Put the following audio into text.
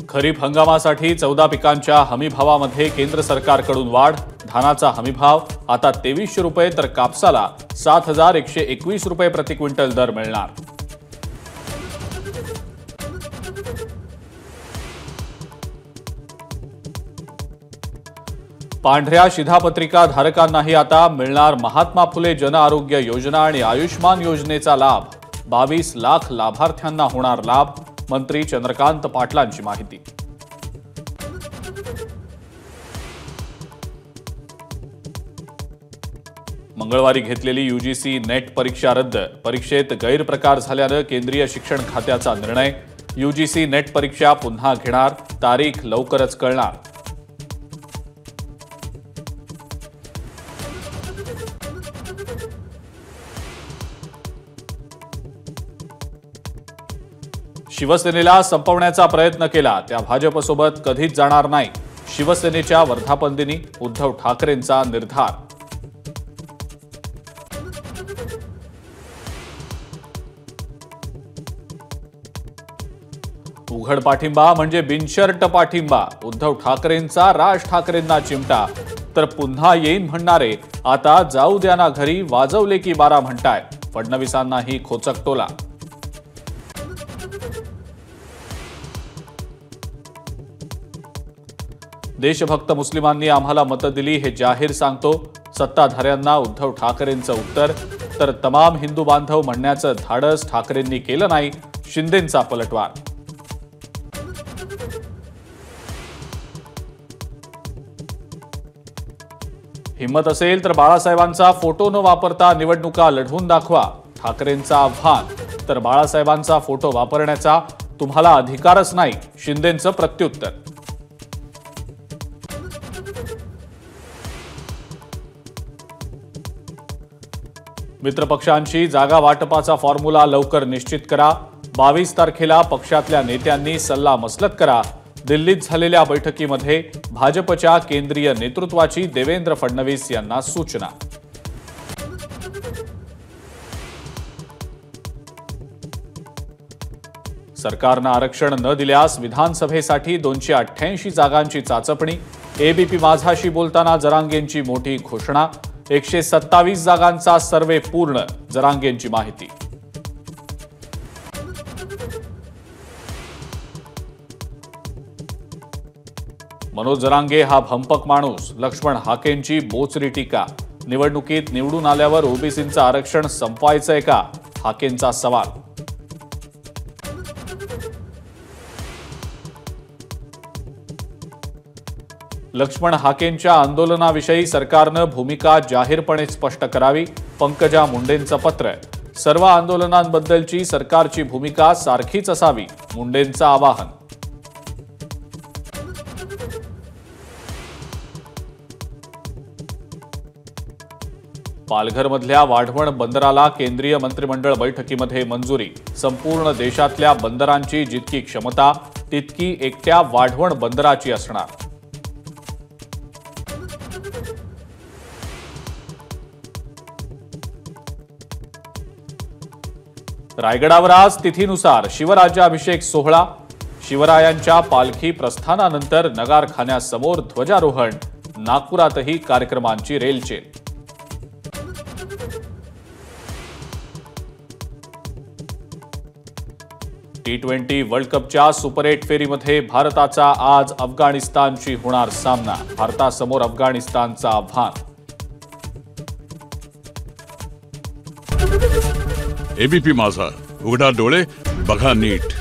खरीप हंगामासाठी 14 पिकांच्या हमीभावामध्ये केंद्र सरकारकडून वाढ। धानाचा हमीभाव आता 2300 रुपये तर कापसाला 7121 रुपये प्रति क्विंटल दर मिळणार। पांढऱ्या शिधापत्रिका धारकांनाही आता मिळणार महात्मा फुले जन आरोग्य योजना आणि आयुष्मान योजनेचा लाभ। 22 लाख लाभार्थ्यांना होणार लाभ। मंत्री चंद्रकांत पाटलांची माहिती। मंगळवारी घेतलेली यूजीसी नेट परीक्षा रद्द। परीक्षेत गैरप्रकार झाल्याने केंद्रीय शिक्षण खात्याचा निर्णय। यूजीसी नेट परीक्षा पुन्हा घेणार, तारीख लवकरच कळणार। शिवसेनेला संपवण्याचा प्रयत्न केला त्या भाजपसोबत कधीच जाणार नाही। शिवसेनेच्या वर्धापन दिनी उद्धव ठाकरेंचा निर्धार। उघड पाठिंबा म्हणजे बिनशर्त पाठिंबा। उद्धव ठाकरेंचा राज ठाकरेंना चिमटा। तर पुन्हा येईन म्हणणारे आता जाऊ द्या ना घरी, वाजवले की 12 म्हणताय। फडणवीसांनाही खोचक टोला। देशभक्त मुस्लिमांनी आम्हाला मतं दिली हे जाहीर सांगतो। सत्ताधाऱ्यांना उद्धव ठाकरेंचं उत्तर। तर तमाम हिंदू बांधव म्हणण्याचं धाडस ठाकरेंनी केलं नाही, शिंदेंचा पलटवार। हिम्मत असेल तर बाळासाहेबांचा फोटो न वापरता निवडणुका लढवून दाखवा, ठाकरेंचं आव्हान। तर बाळासाहेबांचा फोटो वापरण्याचा तुम्हाला अधिकारच नाही, शिंदेंचं प्रत्युत्तर। मित्रपक्षांशी जागा वाटपाचा फॉर्म्युला लवकर निश्चित करा। 22 तारखेला पक्षातल्या नेत्यांनी सल्ला मसलत करा। दिल्लीत झालेल्या बैठकीमध्ये भाजपच्या केंद्रीय नेतृत्वाची देवेंद्र फडणवीस यांना सूचना। सरकारनं आरक्षण न दिल्यास विधानसभेसाठी 288 जागांची चाचपणी। एबीपी माझाशी बोलताना जरांगेंची मोठी घोषणा। 127 जागांचा सर्वे पूर्ण, जरांगेंची माहिती। मनोज जरांगे हा भंपक माणूस, लक्ष्मण हाकेंची बोचरी टीका। निवडणुकीत निवडून आल्यावर ओबीसींचं आरक्षण संपवायचंय का, हाकेंचा सवाल। लक्ष्मण हाकेंच्या आंदोलनाविषयी सरकारनं भूमिका जाहीरपणे स्पष्ट करावी, पंकजा मुंडेंचं पत्र। सर्व आंदोलनांबद्दलची सरकारची भूमिका सारखीच असावी, मुंडेंचं आवाहन। पालघरमधल्या वाढवण बंदराला केंद्रीय मंत्रिमंडळ बैठकीमध्ये मंजुरी। संपूर्ण देशातल्या बंदरांची जितकी क्षमता तितकी एकट्या वाढवण बंदराची असणार। रायगडावर आज तिथीनुसार शिवराज्याभिषेक सोहळा। शिवरायांच्या पालखी प्रस्थानानंतर नगारखान्यासमोर ध्वजारोहण। नागपुरातही कार्यक्रमांची रेलचेल। T20 वर्ल्ड कपच्या सुपर 8 फेरीमध्ये भारताचा आज अफगाणिस्तानशी होणार सामना। भारतासमोर अफगाणिस्तानचं आव्हान। एबीपी माझा, उघडा डोळे बघा नीट।